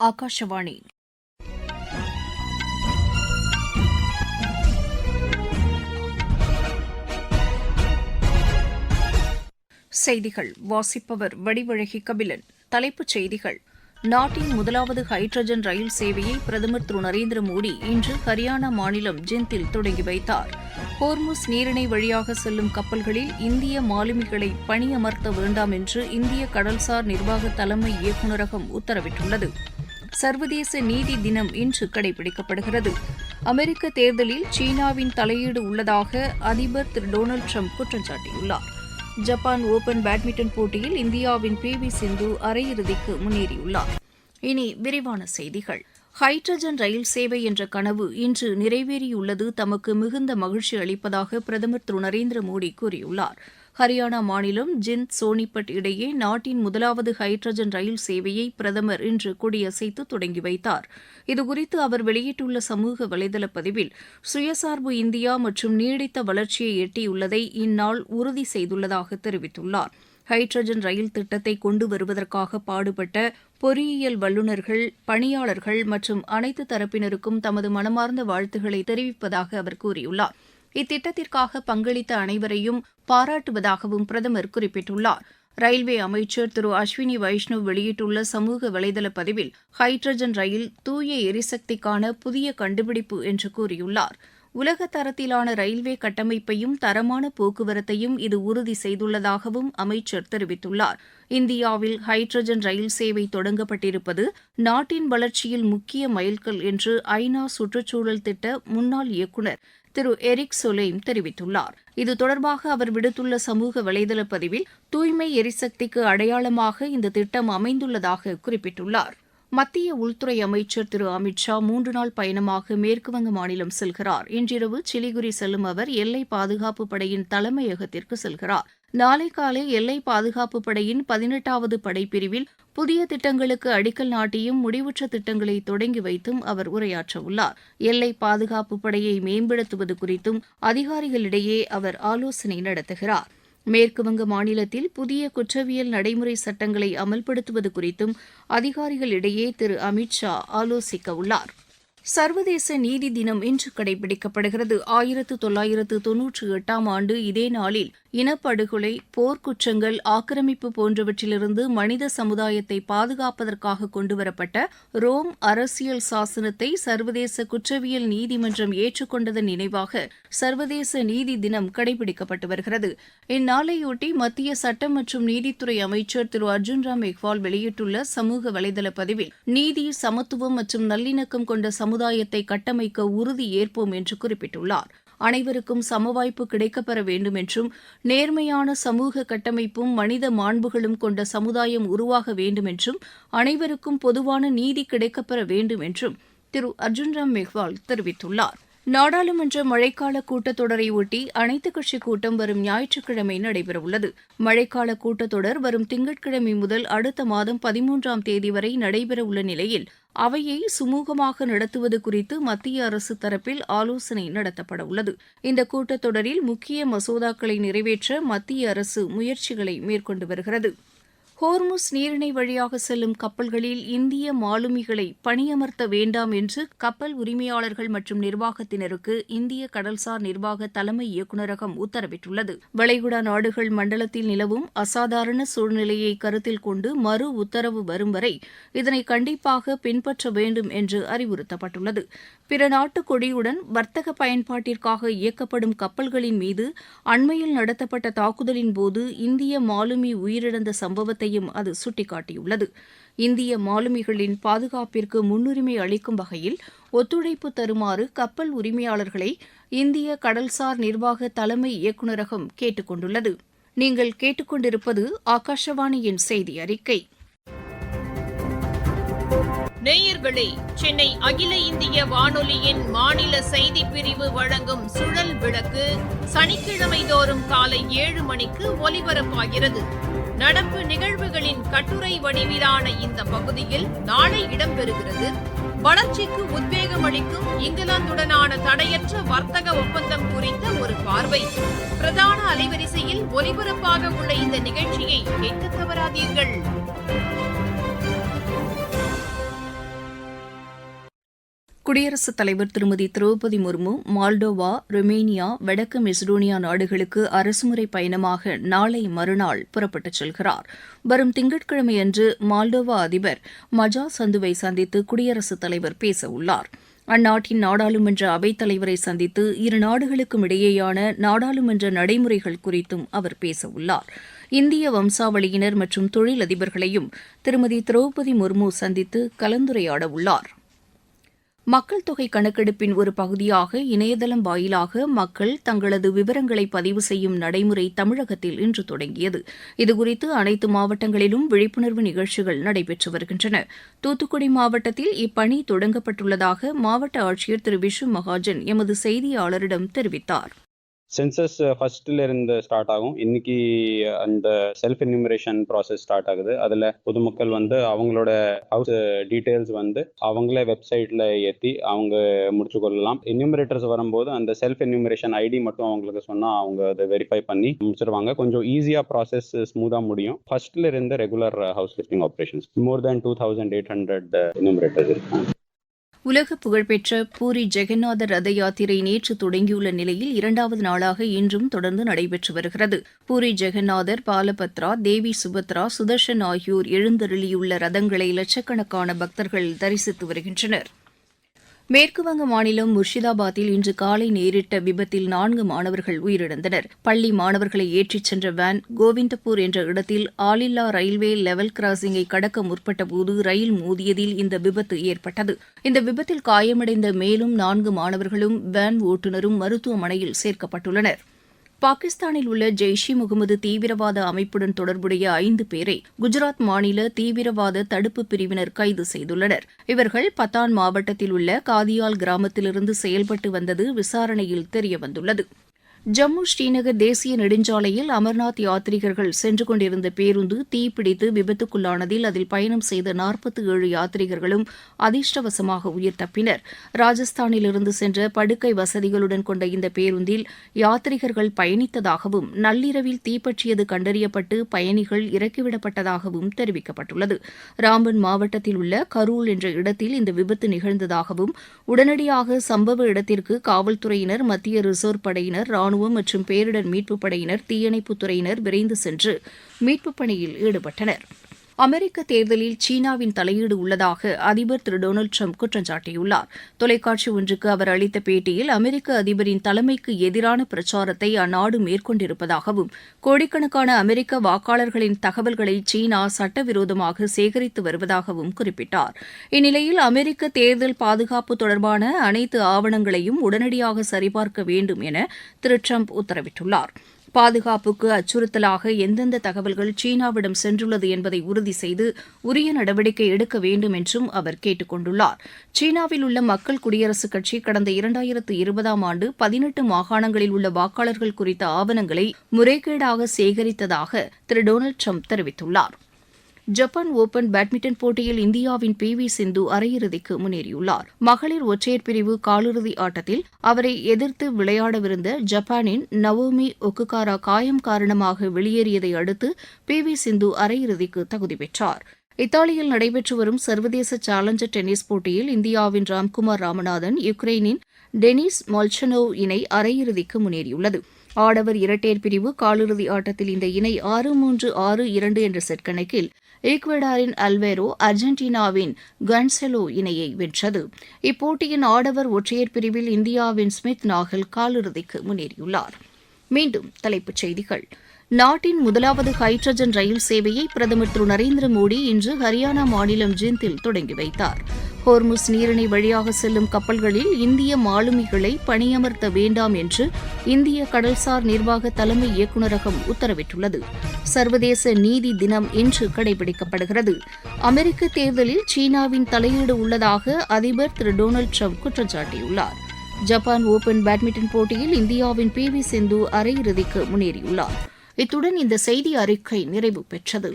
ஆகாஷவாணி. செய்திகள் வாசிப்பவர் வடிவழகி கபிலன். தலைப்புச் செய்திகள்: நாட்டின் முதலாவது ஹைட்ரஜன் ரயில் சேவையை பிரதமர் திரு நரேந்திர மோடி இன்று ஹரியானா மாநிலம் ஜிந்தில் தொடங்கி வைத்தார். ஹோர்முஸ் நீரிணை வழியாக செல்லும் கப்பல்களில் இந்திய மாலுமிகளை பணியமர்த்த வேண்டாம் என்று இந்திய கடல்சார் நிர்வாக தலைமை இயக்குநரகம் உத்தரவிட்டுள்ளது. சர்வதேச நீதி தினம் இன்று கடைபிடிக்கப்படுகிறது. அமெரிக்க தேர்தலில் சீனாவின் தலையீடு உள்ளதாக அதிபர் திரு டொனால்டு ட்ரம்ப் குற்றம் சாட்டியுள்ளார். ஜப்பான் ஓபன் பேட்மிண்டன் போட்டியில் இந்தியாவின் பி.வி. சிந்து அரையிறுதிக்கு முன்னேறியுள்ளார். இனி விரிவான செய்திகள். ஹைட்ரஜன் ரயில் சேவை என்ற கனவு இன்று நிறைவேறியுள்ளது தமக்கு மிகுந்த மகிழ்ச்சி அளிப்பதாக பிரதமர் திரு நரேந்திர மோடி கூறியுள்ளார். ஹரியானா மாநிலம் ஜிந்த் சோனிபட் இடையே நாட்டின் முதலாவது ஹைட்ரஜன் ரயில் சேவையை பிரதமர் இன்று கொடியசைத்து தொடங்கி வைத்தார். இதுகுறித்து அவர் வெளியிட்டுள்ள சமூக வலைதள பதிவில், சுயசார்பு இந்தியா மற்றும் நீடித்த வளர்ச்சியை எட்டியுள்ளதை இந்நாள் உறுதி செய்துள்ளதாக தெரிவித்துள்ளார். ஹைட்ரஜன் ரயில் திட்டத்தை கொண்டு வருவதற்காக பாடுபட்ட பொறியியல் வல்லுநர்கள், பணியாளர்கள் மற்றும் அனைத்து தரப்பினருக்கும் தமது மனமார்ந்த வாழ்த்துக்களை தெரிவிப்பதாக அவர் கூறியுள்ளார். இத்திட்டத்திற்காக பங்களித்த அனைவரையும் பாராட்டுவதாகவும் பிரதமர் குறிப்பிட்டுள்ளார். ரயில்வே அமைச்சர் திரு அஸ்வினி வைஷ்ணவ் வெளியிட்டுள்ள சமூக வலைதள பதிவில், ஹைட்ரஜன் ரயில் தூய எரிசக்திக்கான புதிய கண்டுபிடிப்பு என்று கூறியுள்ளார். உலக தரத்திலான ரயில்வே கட்டமைப்பையும் தரமான போக்குவரத்தையும் இது உறுதி செய்துள்ளதாகவும் அமைச்சர் தெரிவித்துள்ளார். இந்தியாவில் ஹைட்ரஜன் ரயில் சேவை தொடங்கப்பட்டிருப்பது நாட்டின் வளர்ச்சியில் முக்கிய மைல்கல் என்று ஐநா சுற்றுச்சூழல் திட்ட முன்னாள் இயக்குநர் திரு எரிக் சொலைம் தெரிவித்துள்ளார். இது தொடர்பாக அவர் விடுத்துள்ள சமூக வலைதள பதிவில், தூய்மை எரிசக்திக்கு அடையாளமாக இந்த திட்டம் அமைந்துள்ளதாக குறிப்பிட்டுள்ளார். மத்திய உள்துறை அமைச்சர் திரு அமித் ஷா 3 நாள் பயணமாக மேற்குவங்க மாநிலம் செல்கிறார். இன்றிரவு சிலிகுரி செல்லும் அவர் எல்லை பாதுகாப்பு படையின் தலைமையகத்திற்கு செல்கிறார். நாளை காலை எல்லை பாதுகாப்பு படையின் 18வது படைப்பிரிவில் புதிய திட்டங்களுக்கு அடிக்கல் நாட்டியும் முடிவுற்ற திட்டங்களை தொடங்கி வைத்தும் அவர் உரையாற்றவுள்ளார். எல்லை பாதுகாப்பு படையை மேம்படுத்துவது குறித்தும் அதிகாரிகளிடையே அவர் ஆலோசனை நடத்துகிறார். மேற்குவங்க மாநிலத்தில் புதிய குற்றவியல் நடைமுறை சட்டங்களை அமல்படுத்துவது குறித்தும் அதிகாரிகளிடையே திரு அமித் ஷா ஆலோசிக்கவுள்ளார். சர்வதேச நீதி தினம் இன்று கடைபிடிக்கப்படுகிறது. 1998ஆம் ஆண்டு இதே நாளில் இனப்படுகொலை, போர்க்குற்றங்கள், ஆக்கிரமிப்பு போன்றவற்றிலிருந்து மனித சமுதாயத்தை பாதுகாப்பதற்காக கொண்டுவரப்பட்ட ரோம் அரசியல் சாசனத்தை சர்வதேச குற்றவியல் நீதிமன்றம் ஏற்றுக்கொண்டதன் நினைவாக சர்வதேச நீதி தினம் கடைபிடிக்கப்பட்டு வருகிறது. இந்நாளையொட்டி மத்திய சட்டம் மற்றும் நீதித்துறை அமைச்சர் திரு அர்ஜுன் ராம் மெக்வால் வெளியிட்டுள்ள சமூக வலைதள பதிவில், நீதி, சமத்துவம் மற்றும் நல்லிணக்கம் கொண்ட சமுதாயத்தை கட்டமைக்க உறுதி ஏற்போம் என்று குறிப்பிட்டுள்ளார். அனைவருக்கும் சமவாய்ப்பு கிடைக்கப்பெற வேண்டும் என்றும், நேர்மையான சமூக கட்டமைப்பும் மனித மாண்புகளும் கொண்ட சமுதாயம் உருவாக வேண்டும் என்றும், அனைவருக்கும் பொதுவான நீதி கிடைக்கப்பெற வேண்டும் என்றும் திரு அர்ஜுன் ராம் மெக்வால் தெரிவித்துள்ளார். நாடாளுமன்ற மழைக்கால கூட்டத்தொடரை ஒட்டி அனைத்துக் கட்சிக் கூட்டம் வரும் ஞாயிற்றுக்கிழமை நடைபெறவுள்ளது. மழைக்கால கூட்டத்தொடர் வரும் திங்கட்கிழமை முதல் அடுத்த மாதம் 13ஆம் தேதி வரை நடைபெறவுள்ள நிலையில் அவையை சுமூகமாக நடத்துவது குறித்து மத்திய அரசு தரப்பில் ஆலோசனை நடத்தப்பட உள்ளது. இந்த கூட்டத்தொடரில் முக்கிய மசோதாக்களை நிறைவேற்ற மத்திய அரசு முயற்சிகளை மேற்கொண்டு வருகிறது. ஹோர்முஸ் நீரிணை வழியாக செல்லும் கப்பல்களில் இந்திய மாலுமிகளை பணியமர்த்த வேண்டாம் என்று கப்பல் உரிமையாளர்கள் மற்றும் நிர்வாகத்தினருக்கு இந்திய கடல்சார் நிர்வாக தலைமை இயக்குநரகம் உத்தரவிட்டுள்ளது. வளைகுடா நாடுகள் மண்டலத்தில் நிலவும் அசாதாரண சூழ்நிலையை கருத்தில் கொண்டு மறு உத்தரவு வரும் வரை இதனை கண்டிப்பாக பின்பற்ற வேண்டும் என்று அறிவுறுத்தப்பட்டுள்ளது. பிற நாட்டு கொடியுடன் வர்த்தக பயன்பாட்டிற்காக இயக்கப்படும் கப்பல்களின் மீது அண்மையில் நடத்தப்பட்ட தாக்குதலின் போது இந்திய மாலுமி உயிரிழந்த சம்பவத்தையும் அது சுட்டிக்காட்டியுள்ளது. இந்திய மாலுமிகளின் பாதுகாப்பிற்கு முன்னுரிமை அளிக்கும் வகையில் ஒத்துழைப்பு தருமாறு கப்பல் உரிமையாளர்களை இந்திய கடல்சார் நிர்வாக தலைமை இயக்குநரகம் கேட்டுக் கொண்டுள்ளது. நீங்கள் கேட்டுக்கொண்டிருப்பது ஆகாஷவாணியின் செய்தி அறிக்கை. நேயர்களே, சென்னை அகில இந்திய வானொலியின் மாநில செய்திப் பிரிவு வழங்கும் சுழல் விளக்கு சனிக்கிழமை தோறும் காலை 7 மணிக்கு ஒலிபரப்பாகிறது. நடப்பு நிகழ்வுகளின் கட்டுரை வடிவிலான இந்த பகுதியில் நாளை இடம்பெறுகிறது, வளர்ச்சிக்கு உத்வேகம் அளிக்கும் இங்கிலாந்துடனான தடையற்ற வர்த்தக ஒப்பந்தம் குறித்த ஒரு பார்வை. பிரதான அலைவரிசையில் ஒலிபரப்பாக உள்ள இந்த நிகழ்ச்சியை கேட்க தவறாதீர்கள். குடியரசுத் தலைவர் திருமதி திரௌபதி முர்மு மால்டோவா, ருமேனியா, வடக்கு மெசடோனியா நாடுகளுக்கு அரசுமுறை பயணமாக நாளை மறுநாள் புறப்பட்டுச் செல்கிறார். வரும் திங்கட்கிழமையன்று மால்டோவா அதிபர் மஜா சந்துவை சந்தித்து குடியரசுத் தலைவர் பேசவுள்ளார். அந்நாட்டின் நாடாளுமன்ற அவைத்தலைவரை சந்தித்து இரு நாடுகளுக்கும் இடையேயான நாடாளுமன்ற நடைமுறைகள் குறித்தும் அவர் பேசவுள்ளார். இந்திய வம்சாவளியினர் மற்றும் தொழிலதிபர்களையும் திருமதி திரௌபதி முர்மு சந்தித்து கலந்துரையாடவுள்ளார். மக்கள் தொகை கணக்கெடுப்பின் ஒரு பகுதியாக இணையதளம் வாயிலாக மக்கள் தங்களது விவரங்களை பதிவு செய்யும் நடைமுறை தமிழகத்தில் இன்று தொடங்கியது. இதுகுறித்து அனைத்து மாவட்டங்களிலும் விழிப்புணர்வு நிகழ்ச்சிகள் நடைபெற்று வருகின்றன. தூத்துக்குடி மாவட்டத்தில் இப்பணி தொடங்கப்பட்டுள்ளதாக மாவட்ட ஆட்சியர் திரு விஷு மகாஜன் எமது செய்தியாளரிடம் தெரிவித்தார். சென்சஸ் ஃபர்ஸ்ட்ல இருந்து ஸ்டார்ட் ஆகும். இன்னைக்கு அந்த செல்ஃப் என்யூமரேஷன் ப்ராசஸ் ஸ்டார்ட் ஆகுது. அதுல பொதுமக்கள் அவங்களோட ஹவுஸ் டீடைல்ஸ் அவங்களே வெப்சைட்ல ஏற்றி அவங்க முடிச்சு கொள்ளலாம். என்யூமரேட்டர்ஸ் வரும்போது அந்த செல்ஃப் என்யூமரேஷன் ஐடி மட்டும் அவங்களுக்கு சொன்னா அவங்க அதை வெரிஃபை பண்ணி முடிச்சிருவாங்க. கொஞ்சம் ஈஸியா ப்ராசஸ் ஸ்மூதா முடியும். ஃபர்ஸ்ட்ல இருந்து ரெகுலர் ஹவுஸ் லிஸ்டிங் ஆபரேஷன்ஸ் மோர் தேன் 2800 என்யூமரேட்டர்ஸ் இருக்காங்க. உலக புகழ்பெற்ற பூரி ஜெகநாதர் ரத யாத்திரை நேற்று தொடங்கியுள்ள நிலையில் இரண்டாவது நாளாக இன்றும் தொடர்ந்து நடைபெற்று வருகிறது. பூரி ஜெகநாதர், பாலபத்ரா, தேவி சுபத்ரா, சுதர்ஷன் ஆகியோர் எழுந்தருளியுள்ள ரதங்களை லட்சக்கணக்கான பக்தர்கள் தரிசித்து வருகின்றனர். மேற்குவங்க மாநிலம் முர்ஷிதாபாத்தில் இன்று காலை நேரிட்ட விபத்தில் 4 மாணவர்கள் உயிரிழந்தனர். பள்ளி மாணவர்களை ஏற்றிச் சென்ற வேன் கோவிந்தபூர் என்ற இடத்தில் ஆளில்லா ரயில்வே லெவல் கிராசிங்கை கடக்க முற்பட்டபோது ரயில் மோதியதில் இந்த விபத்து ஏற்பட்டது. இந்த விபத்தில் காயமடைந்த மேலும் 4 மாணவர்களும் வேன் ஓட்டுநரும் மருத்துவமனையில் சேர்க்கப்பட்டுள்ளனர். பாகிஸ்தானில் உள்ள ஜெய்ஷ் இ முகமது தீவிரவாத அமைப்புடன் தொடர்புடைய 5 பேரை குஜராத் மாநில தீவிரவாத தடுப்பு பிரிவினர் கைது செய்துள்ளனர். இவர்கள் பத்தான் மாவட்டத்தில் உள்ள காதியால் கிராமத்திலிருந்து செயல்பட்டு வந்தது விசாரணையில் தெரியவந்துள்ளது. ஜம்மு ஸ்ரீநகர் தேசிய நெடுஞ்சாலையில் அமர்நாத் யாத்ரீகர்கள் சென்று கொண்டிருந்த பேருந்து தீப்பிடித்து விபத்துக்குள்ளானதில் அதில் பயணம் செய்த 47 யாத்ரீகர்களும் அதிர்ஷ்டவசமாக உயிர் தப்பினர். ராஜஸ்தானிலிருந்து சென்ற படுக்கை வசதிகளுடன் கொண்ட இந்த பேருந்தில் யாத்ரீகர்கள் பயணித்ததாகவும் நள்ளிரவில் தீப்பற்றியது கண்டறியப்பட்டு பயணிகள் இறக்கிவிடப்பட்டதாகவும் தெரிவிக்கப்பட்டுள்ளது. ராம்பன் மாவட்டத்தில் உள்ள கரூல் என்ற இடத்தில் இந்த விபத்து நிகழ்ந்ததாகவும் உடனடியாக சம்பவ இடத்திற்கு காவல்துறையினர், மத்திய ரிசர்வ் படையினர், ராணுவம் மற்றும் பேரிடர் மீட்புப் படையினர், தீயணைப்புத் துறையினர் விரைந்து சென்று மீட்புப் பணியில் ஈடுபட்டனர். அமெரிக்க தேர்தலில் சீனாவின் தலையீடு உள்ளதாக அதிபர் திரு டொனால்டு ட்ரம்ப் குற்றம் சாட்டியுள்ளார். தொலைக்காட்சி ஒன்றுக்கு அவர் அளித்த பேட்டியில் அமெரிக்க அதிபரின் தலைமைக்கு எதிரான பிரச்சாரத்தை அந்நாடு மேற்கொண்டிருப்பதாகவும் கோடிக்கணக்கான அமெரிக்க வாக்காளர்களின் தகவல்களை சீனா சட்டவிரோதமாக சேகரித்து வருவதாகவும் குறிப்பிட்டார். இந்நிலையில் அமெரிக்க தேர்தல் பாதுகாப்பு தொடர்பான அனைத்து ஆவணங்களையும் உடனடியாக சரிபார்க்க வேண்டும் என திரு ட்ரம்ப் உத்தரவிட்டுள்ளார். பாதுகாப்புக்கு அச்சுறுத்தலாக எந்தெந்த தகவல்கள் சீனாவிடம் சென்றுள்ளது என்பதை உறுதி செய்து உரிய நடவடிக்கை எடுக்க வேண்டும் என்றும் அவர் கேட்டுக் கொண்டுள்ளார். சீனாவில் உள்ள மக்கள் குடியரசுக் கட்சி கடந்த 2020ஆம் ஆண்டு 18 மாகாணங்களில் உள்ள வாக்காளர்கள் குறித்த ஆவணங்களை முறைகேடாக சேகரித்ததாக திரு டொனால்டு ட்ரம்ப் தெரிவித்துள்ளார். ஜப்பான் ஓபன் பேட்மிண்டன் போட்டியில் இந்தியாவின் பி.வி. சிந்து அரையிறுதிக்கு முன்னேறியுள்ளார். மகளிர் ஒற்றையர் பிரிவு காலிறுதி ஆட்டத்தில் அவரை எதிர்த்து விளையாடவிருந்த ஜப்பானின் நவோமி ஒக்குகாரா காயம் காரணமாக வெளியேறியதை அடுத்து பி.வி. சிந்து அரையிறுதிக்கு தகுதி பெற்றார். இத்தாலியில் நடைபெற்று வரும் சர்வதேச சேலஞ்சர் டென்னிஸ் போட்டியில் இந்தியாவின் ராம்குமார் ராமநாதன், யுக்ரைனின் டெனிஸ் மால்ச்சனோவ் இணை அரையிறுதிக்கு முன்னேறியுள்ளது. ஆடவர் இரட்டையர் பிரிவு காலிறுதி ஆட்டத்தில் இந்த இணை 6-3, 6-2 என்ற செட் கணக்கில் ஈக்வடாரின் அல்வேரோ, அர்ஜென்டினாவின் கன்செலோ இணையை வென்றது. இப்போட்டியின் ஆடவர் ஒற்றையர் பிரிவில் இந்தியாவின் ஸ்மித் நாகல் காலிறுதிக்கு முன்னேறியுள்ளார். மீண்டும் தலைப்புச் செய்திகள். நாட்டின் முதலாவது ஹைட்ரஜன் ரயில் சேவையை பிரதமர் திரு நரேந்திர மோடி இன்று ஹரியானா மாநிலம் ஜிந்தில் தொடங்கி வைத்தார். ஹோர்முஸ் நீரிணை வழியாக செல்லும் கப்பல்களில் இந்திய மாலுமிகளை பணியமர்த்த வேண்டாம் என்று இந்திய கடல்சார் நிர்வாக தலைமை இயக்குநரகம் உத்தரவிட்டுள்ளது. சர்வதேச நீதி தினம் இன்று கடைபிடிக்கப்படுகிறது. அமெரிக்க தேர்தலில் சீனாவின் தலையீடு உள்ளதாக அதிபர் திரு டொனால்டு ட்ரம்ப் குற்றம் சாட்டியுள்ளார். ஜப்பான் ஓபன் பேட்மிண்டன் போட்டியில் இந்தியாவின் பி.வி. சிந்து அரையிறுதிக்கு முன்னேறியுள்ளார். இத்துடன் இந்த செய்தி அறிக்கை நிறைவு பெற்றது.